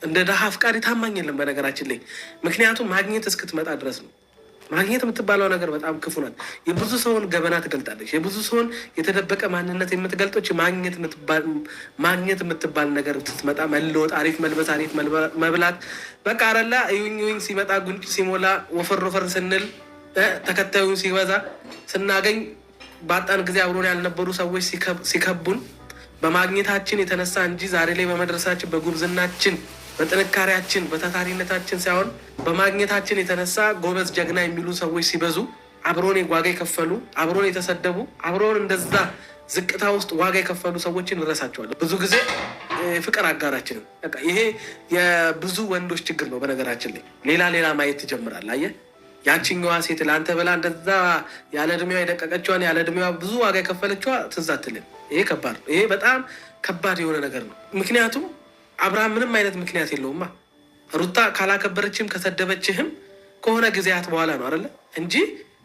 እንደ ደሃ አፍቃሪ ታማኝ የለም በነገራችን ላይ። ምክንያቱም ማግኘት እስክትመጣ ድረስ ነው። ማግኘት የምትባለው ነገር በጣም ክፉ ናት። የብዙ ሰውን ገበና ትገልጣለች። የብዙ ሰውን የተደበቀ ማንነት የምትገልጦች ማግኘት የምትባል ነገር ስትመጣ መለወጥ፣ አሪፍ መልበስ፣ አሪፍ መብላት፣ በቃ አረላ እዩኝ ሲመጣ ጉንጭ ሲሞላ ወፈር ወፈር ስንል ተከታዩ ሲበዛ ስናገኝ ባጣን ጊዜ አብሮን ያልነበሩ ሰዎች ሲከቡን በማግኘታችን የተነሳ እንጂ ዛሬ ላይ በመድረሳችን በጉብዝናችን በጥንካሬያችን በታታሪነታችን ሳይሆን በማግኘታችን የተነሳ ጎበዝ ጀግና የሚሉ ሰዎች ሲበዙ አብሮን ዋጋ የከፈሉ አብሮን የተሰደቡ አብሮን እንደዛ ዝቅታ ውስጥ ዋጋ የከፈሉ ሰዎችን እንረሳቸዋለን። ብዙ ጊዜ ፍቅር አጋራችንም ይሄ የብዙ ወንዶች ችግር ነው። በነገራችን ላይ ሌላ ማየት ትጀምራል። አየህ ያችኛዋ ሴት ለአንተ ብላ እንደዛ ያለ እድሜዋ የደቀቀችዋን ያለ እድሜዋ ብዙ ዋጋ የከፈለችዋ ትዝ አትልም። ይሄ ከባድ ነው። ይሄ በጣም ከባድ የሆነ ነገር ነው። ምክንያቱም አብርሃም ምንም አይነት ምክንያት የለውማ። ሩታ ካላከበረችህም ከሰደበችህም ከሆነ ጊዜያት በኋላ ነው አይደለ እንጂ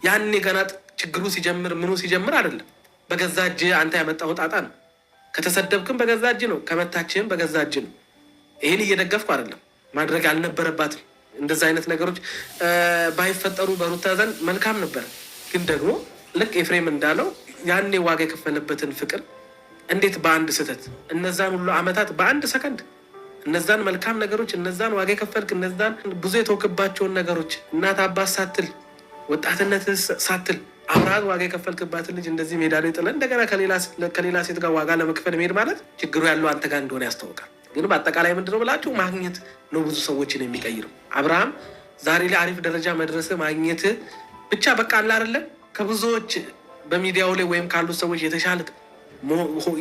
ያኔ ገና ችግሩ ሲጀምር ምኑ ሲጀምር አይደለም። በገዛ እጅ አንተ ያመጣው ጣጣ ነው። ከተሰደብክም በገዛ እጅ ነው፣ ከመታችህም በገዛ እጅ ነው። ይህን እየደገፍኩ አይደለም። ማድረግ አልነበረባትም። እንደዛ አይነት ነገሮች ባይፈጠሩ በሩታ ዘንድ መልካም ነበር። ግን ደግሞ ልክ ኤፍሬም እንዳለው ያኔ ዋጋ የከፈለበትን ፍቅር እንዴት በአንድ ስህተት እነዛን ሁሉ አመታት በአንድ ሰከንድ እነዛን መልካም ነገሮች እነዛን ዋጋ የከፈልክ እነዛን ብዙ የተወክባቸውን ነገሮች እናት አባት ሳትል ወጣትነት ሳትል አብረሃት ዋጋ የከፈልክባትን ልጅ እንደዚህ ሜዳ ላይ ጥለን እንደገና ከሌላ ሴት ጋር ዋጋ ለመክፈል መሄድ ማለት ችግሩ ያለው አንተ ጋር እንደሆነ ያስታውቃል። ግን በአጠቃላይ ምንድነው ብላችሁ ማግኘት ነው ብዙ ሰዎችን የሚቀይረው። አብርሃም ዛሬ ላይ አሪፍ ደረጃ መድረስ ማግኘት ብቻ በቃ አለ አይደለም ከብዙዎች በሚዲያው ላይ ወይም ካሉት ሰዎች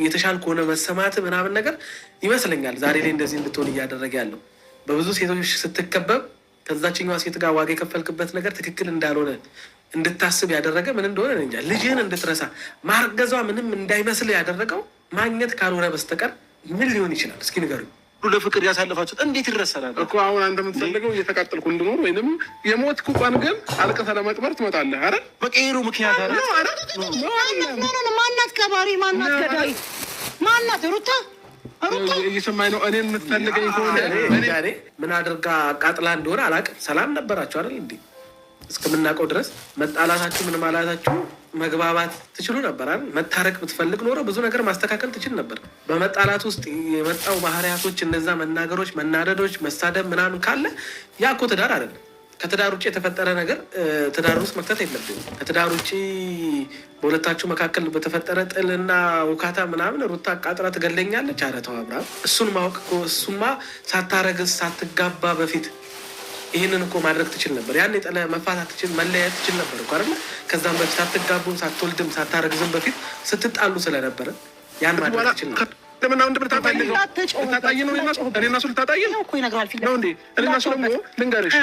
የተሻል ከሆነ መሰማት ምናምን ነገር ይመስለኛል ዛሬ ላይ እንደዚህ እንድትሆን እያደረገ ያለው። በብዙ ሴቶች ስትከበብ ከዛችኛዋ ሴት ጋር ዋጋ የከፈልክበት ነገር ትክክል እንዳልሆነ እንድታስብ ያደረገ ምን እንደሆነ እንጃ። ልጅህን እንድትረሳ ማርገዟ ምንም እንዳይመስል ያደረገው ማግኘት ካልሆነ በስተቀር ምን ሊሆን ይችላል? እስኪ ንገሩኝ። ለፍቅር ያሳለፋችሁት እንዴት ይረሳናል እኮ። አሁን አንተ የምትፈልገው እየተቃጠልኩ እንድኖር ወይንም የሞትኩ ቀን ግን አልቀሳ ለመቅበር ትመጣለህ አይደል? በቀይሩ ምክንያት አይደል? ማናት ከባሪ ማናት ገዳይ ማናት? ሩታ እየሰማኝ ነው። እኔን የምትፈልገኝ ከሆነ ምን አድርጋ አቃጥላ እንደሆነ አላውቅም። ሰላም ነበራችሁ አይደል እንዴ? እስከምናውቀው ድረስ መጣላታችሁ ምን ማለታችሁ መግባባት ትችሉ ነበር አይደል? መታረቅ ብትፈልግ ኖሮ ብዙ ነገር ማስተካከል ትችል ነበር። በመጣላት ውስጥ የመጣው ባህሪያቶች እነዛ መናገሮች፣ መናደዶች፣ መሳደብ ምናምን ካለ ያ እኮ ትዳር አይደለም። ከትዳር ውጭ የተፈጠረ ነገር ትዳር ውስጥ መክተት የለብንም። ከትዳር ውጭ በሁለታችሁ መካከል በተፈጠረ ጥልና ውካታ ምናምን ሩታ አቃጥራ ትገለኛለች። ኧረ ተው አብርሃም፣ እሱን ማወቅ እኮ እሱማ ሳታረግዝ ሳትጋባ በፊት ይህንን እኮ ማድረግ ትችል ነበር። ያን የጠለ መፋታት ትችል መለያየት ትችል ነበር እኮ አይደለ? ከዛም በፊት ሳትጋቡም ሳትወልድም ሳታረግዝም በፊት ስትጣሉ ስለነበረ ያን ማድረግ ትችል ነበር። ለምን አሁን እንደምታጣይ ነው? ልታጣይ ነው? እኔና እሱ ልታጣይ ነው እኮ ይነግራል ፊት ነው እንዴ? እኔና እሱ ደግሞ ልንገርሽ፣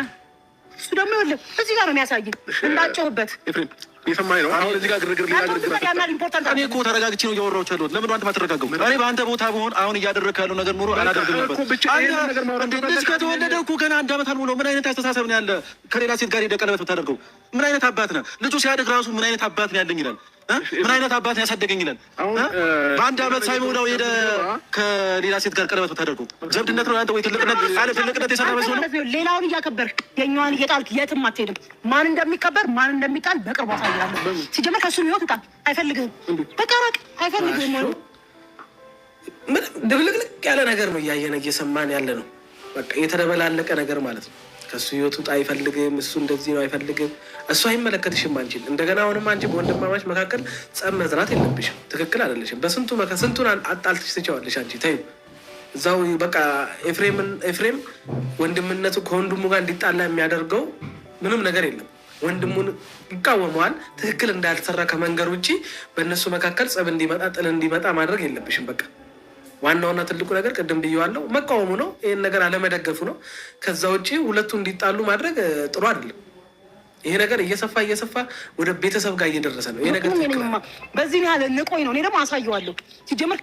እሱ ደግሞ ይኸውልህ እዚህ ጋር ነው የሚያሳይኝ እንዳጨውበት ኤፍሬም የሰማኝ ነው። አሁን እዚህ ጋር ግርግር እኔ እኮ ተረጋግቼ ነው እያወራሁት ያለሁት። ለምን አንተ ማትረጋገው? እኔ በአንተ ቦታ በሆን አሁን እያደረግህ ያለው ነገር ኑሮ አላደርግም ነበር። ልጅ ከተወለደ እኮ ገና 1 ዓመት አልሞላው። ምን አይነት አስተሳሰብ ነው ያለ? ከሌላ ሴት ጋር ሄደህ ቀለበት ብታደርገው ምን አይነት አባት ነህ? ልጁ ሲያድግ ራሱ ምን አይነት አባት ነው ያለኝ ይላል። ምን አይነት አባት ነው ያሳደገኝ ይላል። በ1 ዓመት ሳይሞላው ሄደ ከሌላ ሴት ጋር ቀለበት ብታደርገው ዘብድነት ነው ያንተ ወይ ትልቅነት? አለ ትልቅነት የሰራ መስሎ ነው። ሌላውን እያከበርክ የኛዋን እየጣልክ የትም አትሄድም። ማን እንደሚከበር ማን እንደሚጣል በቅርቡ አሳያለሁ። ሲጀመር ከሱ ህይወት ውጣ። አይፈልግህም። በቃ ራቅ። አይፈልግህም። ምን ድብልቅልቅ ያለ ነገር ነው እያየን እየሰማን ያለ ነው። በቃ የተደበላለቀ ነገር ማለት ነው። ከሱ ህይወት ውጣ አይፈልግም። እሱ እንደዚህ ነው አይፈልግም። እሱ አይመለከትሽም። አንቺን እንደገና አሁንም አንቺ በወንድማማች መካከል ጸብ መዝራት የለብሽም። ትክክል አይደለሽም። ስንቱን አጣልትሽ ትችዋለሽ። አንቺ ተይው እዛው በቃ ኤፍሬም ወንድምነቱ ከወንድሙ ጋር እንዲጣላ የሚያደርገው ምንም ነገር የለም። ወንድሙን ይቃወመዋል። ትክክል እንዳልሰራ ከመንገር ውጭ በእነሱ መካከል ጸብ እንዲመጣ ጥል እንዲመጣ ማድረግ የለብሽም። በቃ ዋናውና ትልቁ ነገር ቅድም ብዬዋለሁ፣ መቃወሙ ነው። ይህን ነገር አለመደገፉ ነው። ከዛ ውጭ ሁለቱ እንዲጣሉ ማድረግ ጥሩ አይደለም። ይሄ ነገር እየሰፋ ወደ ቤተሰብ ጋር እየደረሰ ነው። ይሄ ነገር በዚህ ያህል ንቆኝ ነው። እኔ ደግሞ አሳየዋለሁ። ሲጀመር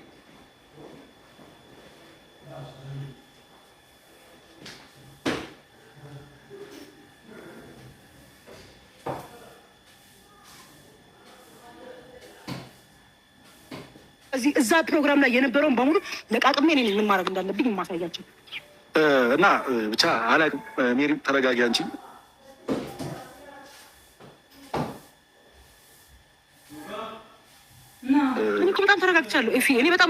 እዛ ፕሮግራም ላይ የነበረውን በሙሉ ለቃቅሜ እኔ ምን ማድረግ እንዳለብኝ የማሳያቸው። እና ብቻ አላውቅም። ሜሪ ተረጋጊ አንቺ። እኔ በጣም ተረጋግቻለሁ ኤፊ። እኔ በጣም